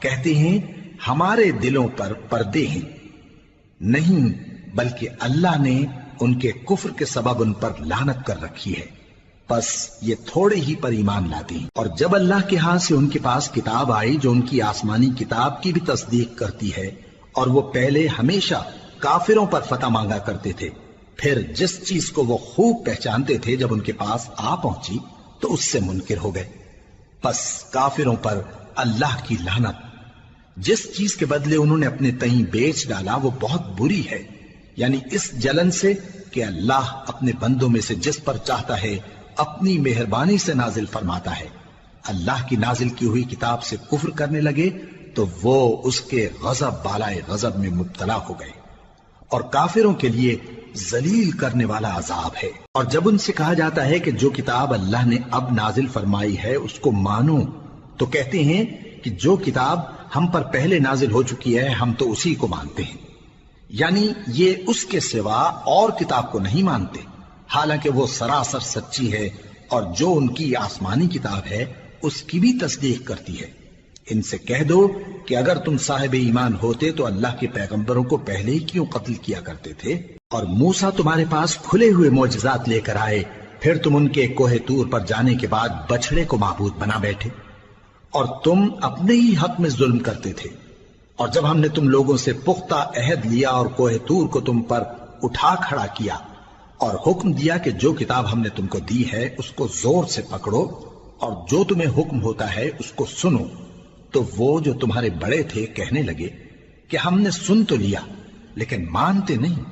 کہتے ہیں ہمارے دلوں پر پردے ہیں، نہیں بلکہ اللہ نے ان کے کفر کے سبب ان پر لعنت کر رکھی ہے، بس یہ تھوڑے ہی پر ایمان لاتے ہیں۔ اور جب اللہ کے ہاں سے ان کے پاس کتاب آئی جو ان کی آسمانی کتاب کی بھی تصدیق کرتی ہے، اور وہ پہلے ہمیشہ کافروں پر فتح مانگا کرتے تھے، پھر جس چیز کو وہ خوب پہچانتے تھے جب ان کے پاس آ پہنچی تو اس سے منکر ہو گئے، بس کافروں پر اللہ کی لعنت۔ جس چیز کے بدلے انہوں نے اپنے تئیں بیچ ڈالا وہ بہت بری ہے، یعنی اس جلن سے کہ اللہ اپنے بندوں میں سے جس پر چاہتا ہے اپنی مہربانی سے نازل فرماتا ہے۔ اللہ کی نازل کی ہوئی کتاب سے کفر کرنے لگے تو وہ اس کے غضب بالائے غضب میں مبتلا ہو گئے، اور کافروں کے لیے ذلیل کرنے والا عذاب ہے۔ اور جب ان سے کہا جاتا ہے کہ جو کتاب اللہ نے اب نازل فرمائی ہے اس کو مانو، تو کہتے ہیں کہ جو کتاب ہم پر پہلے نازل ہو چکی ہے ہم تو اسی کو مانتے ہیں، یعنی یہ اس کے سوا اور کتاب کو نہیں مانتے، حالانکہ وہ سراسر سچی ہے، اور جو ان کی آسمانی کتاب ہے اس کی بھی تصدیق کرتی ہے۔ ان سے کہہ دو کہ اگر تم صاحب ایمان ہوتے تو اللہ کے پیغمبروں کو پہلے ہی کیوں قتل کیا کرتے تھے؟ اور موسیٰ تمہارے پاس کھلے ہوئے معجزات لے کر آئے، پھر تم ان کے کوہ طور پر جانے کے بعد بچڑے کو معبود بنا بیٹھے، اور تم اپنے ہی حق میں ظلم کرتے تھے۔ اور جب ہم نے تم لوگوں سے پختہ عہد لیا اور کوہ طور کو تم پر اٹھا کھڑا کیا اور حکم دیا کہ جو کتاب ہم نے تم کو دی ہے اس کو زور سے پکڑو اور جو تمہیں حکم ہوتا ہے اس کو سنو، تو وہ جو تمہارے بڑے تھے کہنے لگے کہ ہم نے سن تو لیا لیکن مانتے نہیں،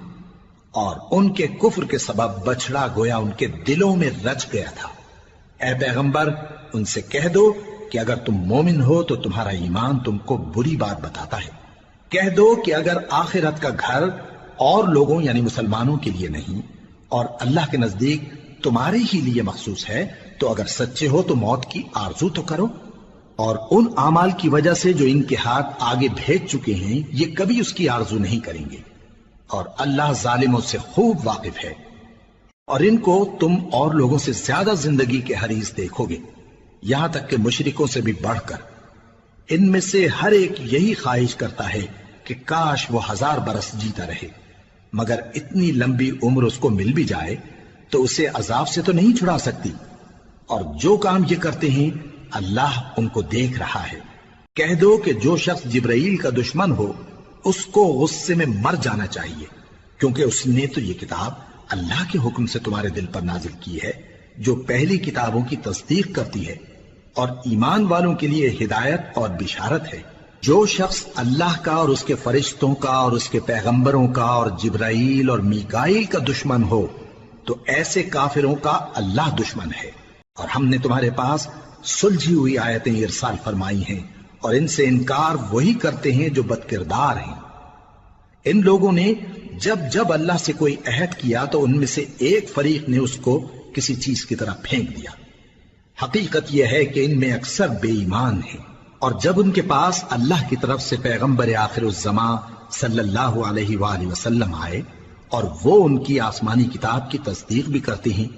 اور ان کے کفر کے سبب بچڑا گویا ان کے دلوں میں رچ گیا تھا۔ اے پیغمبر ان سے کہہ دو کہ اگر تم مومن ہو تو تمہارا ایمان تم کو بری بات بتاتا ہے۔ کہہ دو کہ اگر آخرت کا گھر اور لوگوں یعنی مسلمانوں کے لیے نہیں اور اللہ کے نزدیک تمہارے ہی لیے مخصوص ہے تو اگر سچے ہو تو موت کی آرزو تو کرو، اور ان اعمال کی وجہ سے جو ان کے ہاتھ آگے بھیج چکے ہیں یہ کبھی اس کی آرزو نہیں کریں گے، اور اللہ ظالموں سے خوب واقف ہے۔ اور ان کو تم اور لوگوں سے زیادہ زندگی کے حریص دیکھو گے، یہاں تک کہ مشرکوں سے بھی بڑھ کر۔ ان میں سے ہر ایک یہی خواہش کرتا ہے کہ کاش وہ 1000 برس جیتا رہے، مگر اتنی لمبی عمر اس کو مل بھی جائے تو اسے عذاب سے تو نہیں چھڑا سکتی، اور جو کام یہ کرتے ہیں اللہ ان کو دیکھ رہا ہے۔ کہہ دو کہ جو شخص جبرائیل کا دشمن ہو اس کو غصے میں مر جانا چاہیے، کیونکہ اس نے تو یہ کتاب اللہ کے حکم سے تمہارے دل پر نازل کی ہے جو پہلی کتابوں کی تصدیق کرتی ہے اور ایمان والوں کے لیے ہدایت اور بشارت ہے۔ جو شخص اللہ کا اور اس کے فرشتوں کا اور اس کے پیغمبروں کا اور جبرائیل اور میکائیل کا دشمن ہو تو ایسے کافروں کا اللہ دشمن ہے۔ اور ہم نے تمہارے پاس سلجھی ہوئی آیتیں ارسال فرمائی ہیں، اور ان سے انکار وہی کرتے ہیں جو بد کردار ہیں۔ ان لوگوں نے جب جب اللہ سے کوئی عہد کیا تو ان میں سے ایک فریق نے اس کو کسی چیز کی طرح پھینک دیا۔ حقیقت یہ ہے کہ ان میں اکثر بے ایمان ہیں، اور جب ان کے پاس اللہ کی طرف سے پیغمبر آخر الزمان صلی اللہ علیہ وآلہ وسلم آئے اور وہ ان کی آسمانی کتاب کی تصدیق بھی کرتے ہیں،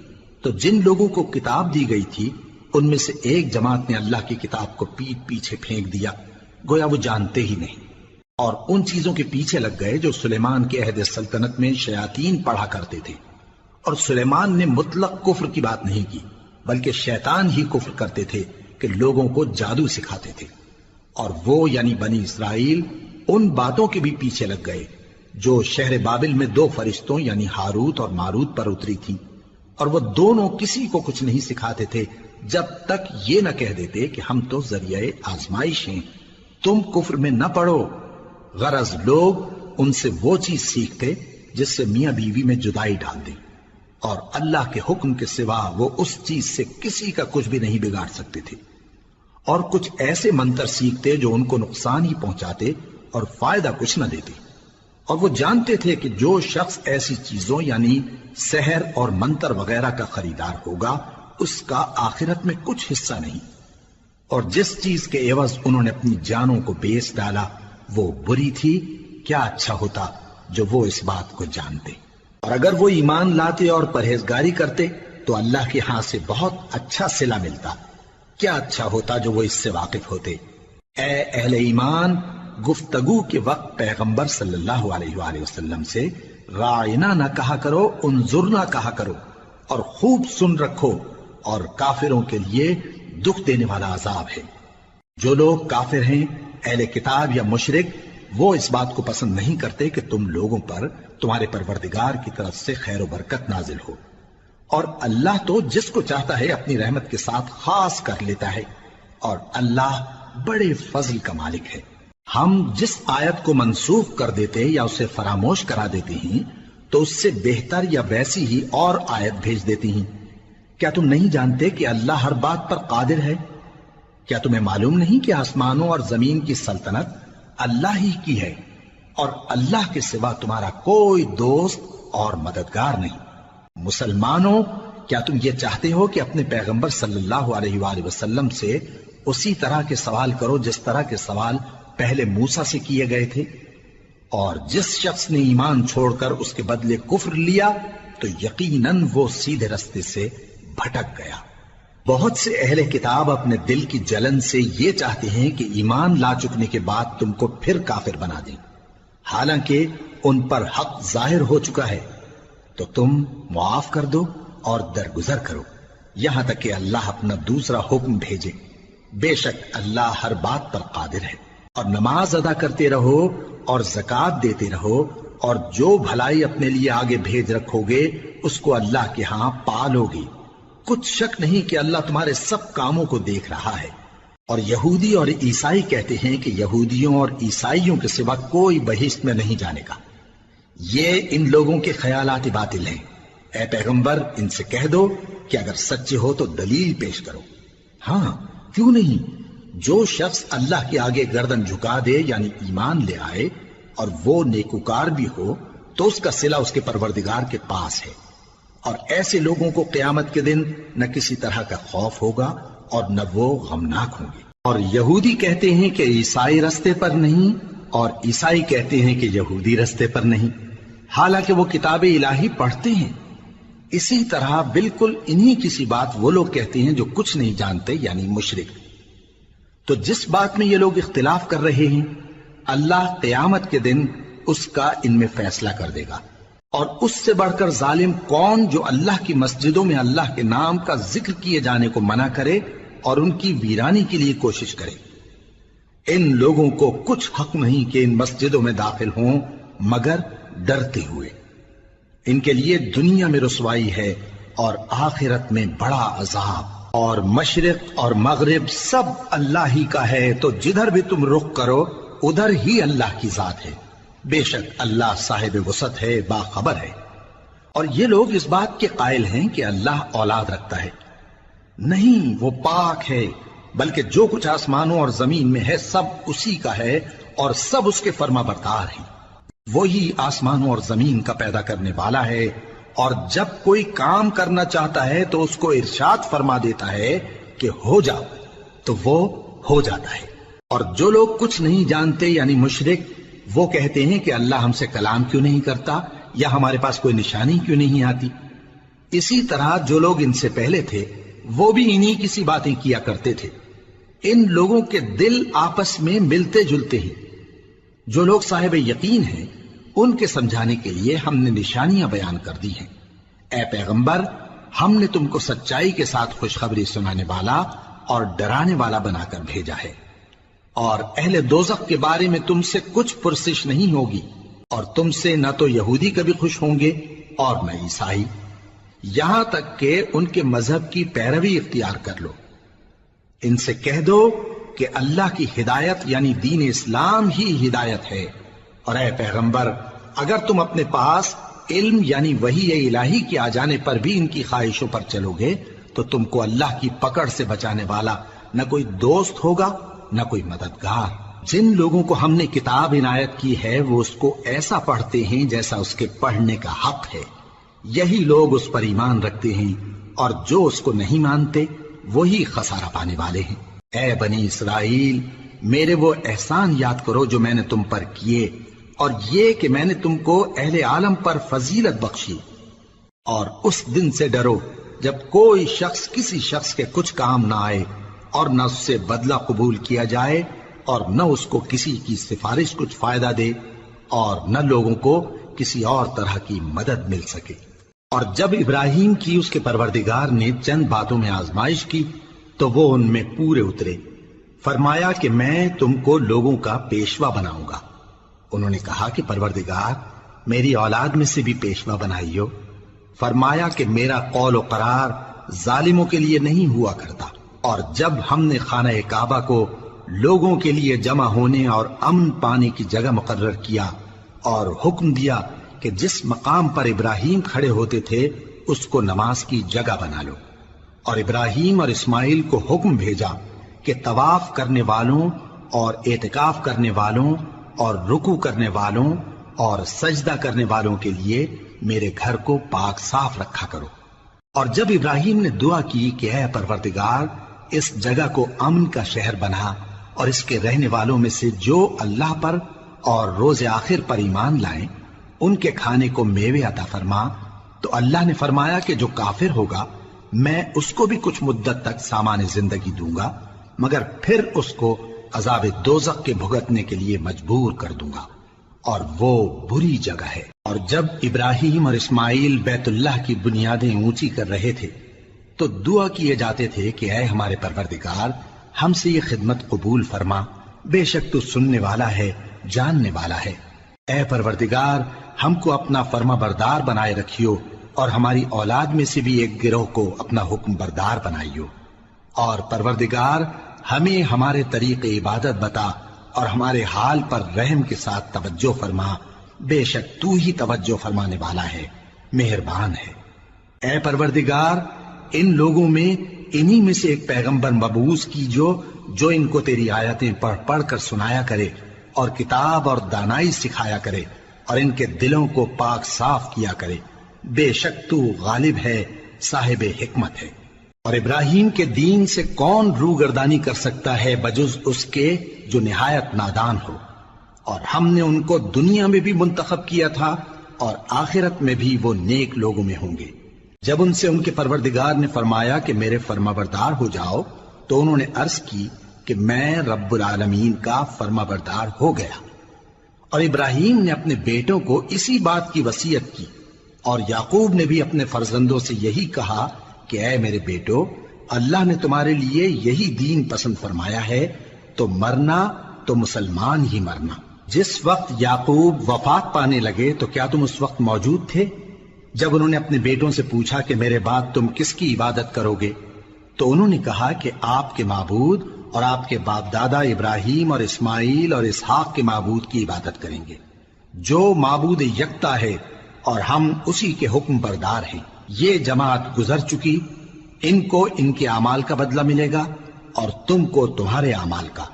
تو جن لوگوں کو کتاب دی گئی تھی ان میں سے ایک جماعت نے اللہ کی کتاب کو پیٹ پیچھے پھینک دیا، گویا وہ جانتے ہی نہیں، اور ان چیزوں کے پیچھے لگ گئے جو سلیمان کے عہد سلطنت میں شیاطین پڑھا کرتے تھے۔ اور سلیمان نے مطلق کفر کی بات نہیں کی، بلکہ شیطان ہی کفر کرتے تھے کہ لوگوں کو جادو سکھاتے تھے، اور وہ یعنی بنی اسرائیل ان باتوں کے بھی پیچھے لگ گئے جو شہر بابل میں 2 فرشتوں یعنی ہاروت اور ماروت پر اتری تھی، اور وہ دونوں کسی کو کچھ نہیں سکھاتے تھے جب تک یہ نہ کہہ دیتے کہ ہم تو ذریعہ آزمائش ہیں، تم کفر میں نہ پڑو۔ غرض لوگ ان سے وہ چیز سیکھتے جس سے میاں بیوی میں جدائی ڈال دیں، اور اللہ کے حکم کے سوا وہ اس چیز سے کسی کا کچھ بھی نہیں بگاڑ سکتے تھے، اور کچھ ایسے منتر سیکھتے جو ان کو نقصان ہی پہنچاتے اور فائدہ کچھ نہ دیتے۔ اور وہ جانتے تھے کہ جو شخص ایسی چیزوں یعنی سحر اور منتر وغیرہ کا خریدار ہوگا اس کا آخرت میں کچھ حصہ نہیں، اور جس چیز کے عوض انہوں نے اپنی جانوں کو بیچ ڈالا وہ بری تھی، کیا اچھا ہوتا جو وہ اس بات کو جانتے۔ اور اگر وہ ایمان لاتے اور پرہیزگاری کرتے تو اللہ کے ہاں سے بہت اچھا صلہ ملتا، کیا اچھا ہوتا جو وہ اس سے واقف ہوتے۔ اے اہل ایمان، گفتگو کے وقت پیغمبر صلی اللہ علیہ وآلہ وسلم سے رائنا نہ کہا کرو، انظرنا کہا کرو، اور خوب سن رکھو، اور کافروں کے لیے دکھ دینے والا عذاب ہے۔ جو لوگ کافر ہیں، اہل کتاب یا مشرک، وہ اس بات کو پسند نہیں کرتے کہ تم لوگوں پر تمہارے پروردگار کی طرف سے خیر و برکت نازل ہو، اور اللہ تو جس کو چاہتا ہے اپنی رحمت کے ساتھ خاص کر لیتا ہے، اور اللہ بڑے فضل کا مالک ہے۔ ہم جس آیت کو منسوخ کر دیتے یا اسے فراموش کرا دیتے ہیں تو اس سے بہتر یا ویسی ہی اور آیت بھیج دیتی ہیں۔ کیا تم نہیں جانتے کہ اللہ ہر بات پر قادر ہے؟ کیا تمہیں معلوم نہیں کہ آسمانوں اور زمین کی سلطنت اللہ ہی کی ہے، اور اللہ کے سوا تمہارا کوئی دوست اور مددگار نہیں؟ مسلمانوں، کیا تم یہ چاہتے ہو کہ اپنے پیغمبر صلی اللہ علیہ وآلہ وسلم سے اسی طرح کے سوال کرو جس طرح کے سوال پہلے موسیٰ سے کیے گئے تھے؟ اور جس شخص نے ایمان چھوڑ کر اس کے بدلے کفر لیا تو یقیناً وہ سیدھے رستے سے بھٹک گیا۔ بہت سے اہل کتاب اپنے دل کی جلن سے یہ چاہتے ہیں کہ ایمان لا چکنے کے بعد تم کو پھر کافر بنا دیں، حالانکہ ان پر حق ظاہر ہو چکا ہے۔ تو تم معاف کر دو اور درگزر کرو یہاں تک کہ اللہ اپنا دوسرا حکم بھیجے۔ بے شک اللہ ہر بات پر قادر ہے۔ اور نماز ادا کرتے رہو اور زکوٰۃ دیتے رہو، اور جو بھلائی اپنے لیے آگے بھیج رکھو گے اس کو اللہ کے ہاں پالو گے۔ کچھ شک نہیں کہ اللہ تمہارے سب کاموں کو دیکھ رہا ہے۔ اور یہودی اور عیسائی کہتے ہیں کہ یہودیوں اور عیسائیوں کے سوا کوئی بہشت میں نہیں جانے کا۔ یہ ان لوگوں کے خیالات باطل ہیں۔ اے پیغمبر، ان سے کہہ دو کہ اگر سچے ہو تو دلیل پیش کرو۔ ہاں، کیوں نہیں؟ جو شخص اللہ کے آگے گردن جھکا دے، یعنی ایمان لے آئے، اور وہ نیکوکار بھی ہو، تو اس کا صلہ اس کے پروردگار کے پاس ہے۔ اور ایسے لوگوں کو قیامت کے دن نہ کسی طرح کا خوف ہوگا اور نہ وہ غمناک ہوں گے۔ اور یہودی کہتے ہیں کہ عیسائی رستے پر نہیں، اور عیسائی کہتے ہیں کہ یہودی رستے پر نہیں، حالانکہ وہ کتاب الہی پڑھتے ہیں۔ اسی طرح بالکل انہی کسی بات وہ لوگ کہتے ہیں جو کچھ نہیں جانتے، یعنی مشرک۔ تو جس بات میں یہ لوگ اختلاف کر رہے ہیں، اللہ قیامت کے دن اس کا ان میں فیصلہ کر دے گا۔ اور اس سے بڑھ کر ظالم کون جو اللہ کی مسجدوں میں اللہ کے نام کا ذکر کیے جانے کو منع کرے اور ان کی ویرانی کے لیے کوشش کرے۔ ان لوگوں کو کچھ حق نہیں کہ ان مسجدوں میں داخل ہوں مگر ڈرتے ہوئے۔ ان کے لیے دنیا میں رسوائی ہے اور آخرت میں بڑا عذاب۔ اور مشرق اور مغرب سب اللہ ہی کا ہے، تو جدھر بھی تم رخ کرو ادھر ہی اللہ کی ذات ہے۔ بے شک اللہ صاحب وسعت ہے، باخبر ہے۔ اور یہ لوگ اس بات کے قائل ہیں کہ اللہ اولاد رکھتا ہے۔ نہیں، وہ پاک ہے، بلکہ جو کچھ آسمانوں اور زمین میں ہے سب اسی کا ہے، اور سب اس کے فرما بردار ہیں۔ وہی آسمانوں اور زمین کا پیدا کرنے والا ہے، اور جب کوئی کام کرنا چاہتا ہے تو اس کو ارشاد فرما دیتا ہے کہ ہو جا، تو وہ ہو جاتا ہے۔ اور جو لوگ کچھ نہیں جانتے یعنی مشرک، وہ کہتے ہیں کہ اللہ ہم سے کلام کیوں نہیں کرتا، یا ہمارے پاس کوئی نشانی کیوں نہیں آتی۔ اسی طرح جو لوگ ان سے پہلے تھے وہ بھی انہی کسی باتیں کیا کرتے تھے۔ ان لوگوں کے دل آپس میں ملتے جلتے ہیں۔ جو لوگ صاحب یقین ہیں ان کے سمجھانے کے لیے ہم نے نشانیاں بیان کر دی ہیں۔ اے پیغمبر، ہم نے تم کو سچائی کے ساتھ خوشخبری سنانے والا اور ڈرانے والا بنا کر بھیجا ہے۔ اور اہل دوزخ کے بارے میں تم سے کچھ پرسش نہیں ہوگی، اور تم سے نہ تو یہودی کبھی خوش ہوں گے اور نہ عیسائی، یہاں تک کہ ان کے مذہب کی پیروی اختیار کر لو۔ ان سے کہہ دو کہ اللہ کی ہدایت یعنی دین اسلام ہی ہدایت ہے۔ اور اے پیغمبر، اگر تم اپنے پاس علم یعنی وحی الہی کے آ جانے پر بھی ان کی خواہشوں پر چلو گے تو تم کو اللہ کی پکڑ سے بچانے والا نہ کوئی دوست ہوگا نہ کوئی مددگار۔ جن لوگوں کو ہم نے کتاب عنایت کی ہے وہ اس کو ایسا پڑھتے ہیں جیسا اس کے پڑھنے کا حق ہے، یہی لوگ اس پر ایمان رکھتے ہیں، اور جو اس کو نہیں مانتے وہی خسارہ پانے والے ہیں۔ اے بنی اسرائیل، میرے وہ احسان یاد کرو جو میں نے تم پر کیے، اور یہ کہ میں نے تم کو اہل عالم پر فضیلت بخشی۔ اور اس دن سے ڈرو جب کوئی شخص کسی شخص کے کچھ کام نہ آئے اور نہ اس سے بدلہ قبول کیا جائے، اور نہ اس کو کسی کی سفارش کچھ فائدہ دے اور نہ لوگوں کو کسی اور طرح کی مدد مل سکے۔ اور جب ابراہیم کی اس کے پروردگار نے چند باتوں میں آزمائش کی تو وہ ان میں پورے اترے۔ فرمایا کہ میں تم کو لوگوں کا پیشوا بناؤں گا۔ انہوں نے کہا کہ پروردگار میری اولاد میں سے بھی پیشوا بنائیو۔ فرمایا کہ میرا قول و قرار ظالموں کے لیے نہیں ہوا کرتا۔ اور جب ہم نے خانہ کعبہ کو لوگوں کے لیے جمع ہونے اور امن پانے کی جگہ مقرر کیا اور حکم دیا کہ جس مقام پر ابراہیم کھڑے ہوتے تھے اس کو نماز کی جگہ بنا لو، اور ابراہیم اور اسماعیل کو حکم بھیجا کہ طواف کرنے والوں اور اعتکاف کرنے والوں اور رکوع کرنے والوں اور سجدہ کرنے والوں کے لیے میرے گھر کو پاک صاف رکھا کرو۔ اور جب ابراہیم نے دعا کی کہ اے پروردگار اس جگہ کو امن کا شہر بنا اور اس کے رہنے والوں میں سے جو اللہ پر اور روز آخر پر ایمان لائیں ان کے کھانے کو میوے عطا فرما، تو اللہ نے فرمایا کہ جو کافر ہوگا میں اس کو بھی کچھ مدت تک سامان زندگی دوں گا، مگر پھر اس کو عذاب دوزخ کے بھگتنے کے لیے مجبور کر دوں گا، اور وہ بری جگہ ہے۔ اور جب ابراہیم اور اسماعیل بیت اللہ کی بنیادیں اونچی کر رہے تھے تو دعا کیے جاتے تھے کہ اے ہمارے پروردگار ہم سے یہ خدمت قبول فرما، بے شک تو سننے والا ہے، جاننے والا ہے۔ اے پروردگار ہم کو اپنا فرما بردار بنائے رکھیو اور ہماری اولاد میں سے بھی ایک گروہ کو اپنا حکم بردار بنائیو، اور پروردگار ہمیں ہمارے طریق عبادت بتا اور ہمارے حال پر رحم کے ساتھ توجہ فرما، بے شک تو ہی توجہ فرمانے والا ہے، مہربان ہے۔ اے پروردگار ان لوگوں میں انہی میں سے ایک پیغمبر مبعوث کیجو جو ان کو تیری آیتیں پڑھ پڑھ کر سنایا کرے اور کتاب اور دانائی سکھایا کرے اور ان کے دلوں کو پاک صاف کیا کرے، بے شک تو غالب ہے، صاحب حکمت ہے۔ اور ابراہیم کے دین سے کون روگردانی کر سکتا ہے بجز اس کے جو نہایت نادان ہو، اور ہم نے ان کو دنیا میں بھی منتخب کیا تھا اور آخرت میں بھی وہ نیک لوگوں میں ہوں گے۔ جب ان سے ان کے پروردگار نے فرمایا کہ میرے فرما بردار ہو جاؤ تو انہوں نے عرض کی کہ میں رب العالمین کا فرما بردار ہو گیا۔ اور ابراہیم نے اپنے بیٹوں کو اسی بات کی وصیت کی، اور یعقوب نے بھی اپنے فرزندوں سے یہی کہا کہ اے میرے بیٹو، اللہ نے تمہارے لیے یہی دین پسند فرمایا ہے، تو مرنا تو مسلمان ہی مرنا۔ جس وقت یعقوب وفات پانے لگے تو کیا تم اس وقت موجود تھے جب انہوں نے اپنے بیٹوں سے پوچھا کہ میرے بعد تم کس کی عبادت کرو گے؟ تو انہوں نے کہا کہ آپ کے معبود اور آپ کے باپ دادا ابراہیم اور اسماعیل اور اسحاق کے معبود کی عبادت کریں گے، جو معبود یکتا ہے اور ہم اسی کے حکم بردار ہیں۔ یہ جماعت گزر چکی، ان کو ان کے اعمال کا بدلہ ملے گا اور تم کو تمہارے اعمال کا،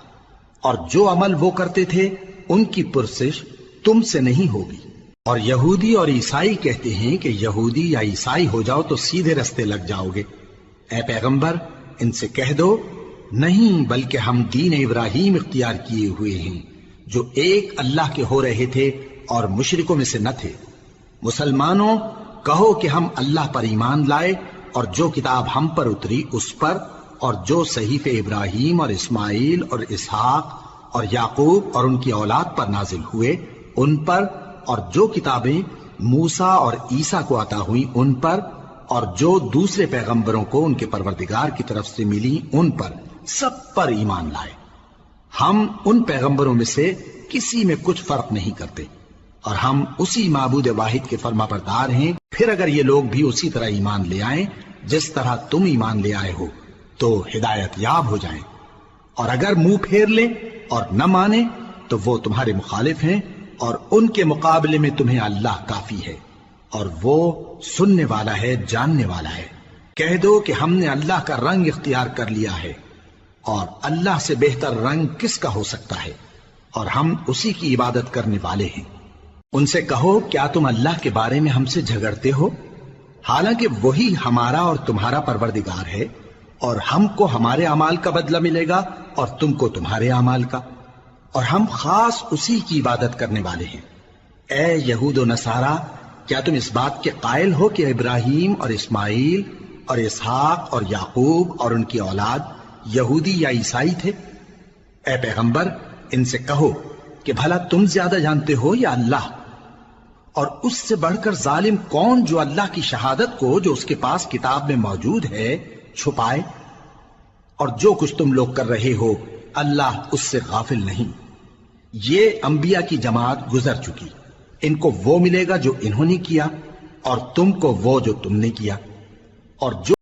اور جو عمل وہ کرتے تھے ان کی پرسش تم سے نہیں ہوگی۔ اور یہودی اور عیسائی کہتے ہیں کہ یہودی یا عیسائی ہو جاؤ تو سیدھے رستے لگ جاؤ گے۔ اے پیغمبر ان سے کہہ دو نہیں، بلکہ ہم دین ابراہیم اختیار کیے ہوئے ہیں جو ایک اللہ کے ہو رہے تھے اور مشرکوں میں سے نہ تھے۔ مسلمانوں کہو کہ ہم اللہ پر ایمان لائے اور جو کتاب ہم پر اتری اس پر، اور جو صحیفے ابراہیم اور اسماعیل اور اسحاق اور یعقوب اور ان کی اولاد پر نازل ہوئے ان پر، اور جو کتابیں موسیٰ اور عیسیٰ کو عطا ہوئیں ان پر، اور جو دوسرے پیغمبروں کو ان کے پروردگار کی طرف سے ملی ان پر، سب پر ایمان لائے۔ ہم ان پیغمبروں میں سے کسی میں کچھ فرق نہیں کرتے، اور ہم اسی معبود واحد کے فرما بردار ہیں۔ پھر اگر یہ لوگ بھی اسی طرح ایمان لے آئیں جس طرح تم ایمان لے آئے ہو تو ہدایت یاب ہو جائیں، اور اگر منہ پھیر لیں اور نہ مانے تو وہ تمہارے مخالف ہیں، اور ان کے مقابلے میں تمہیں اللہ کافی ہے، اور وہ سننے والا ہے، جاننے والا ہے۔ کہہ دو کہ ہم نے اللہ کا رنگ اختیار کر لیا ہے، اور اللہ سے بہتر رنگ کس کا ہو سکتا ہے، اور ہم اسی کی عبادت کرنے والے ہیں۔ ان سے کہو کیا تم اللہ کے بارے میں ہم سے جھگڑتے ہو، حالانکہ وہی ہمارا اور تمہارا پروردگار ہے، اور ہم کو ہمارے اعمال کا بدلہ ملے گا اور تم کو تمہارے اعمال کا، اور ہم خاص اسی کی عبادت کرنے والے ہیں۔ اے یہود و نصارا، کیا تم اس بات کے قائل ہو کہ ابراہیم اور اسماعیل اور اسحاق اور یعقوب اور ان کی اولاد یہودی یا عیسائی تھے؟ اے پیغمبر ان سے کہو کہ بھلا تم زیادہ جانتے ہو یا اللہ؟ اور اس سے بڑھ کر ظالم کون جو اللہ کی شہادت کو جو اس کے پاس کتاب میں موجود ہے چھپائے؟ اور جو کچھ تم لوگ کر رہے ہو اللہ اس سے غافل نہیں۔ یہ انبیاء کی جماعت گزر چکی، ان کو وہ ملے گا جو انہوں نے کیا، اور تم کو وہ جو تم نے کیا، اور جو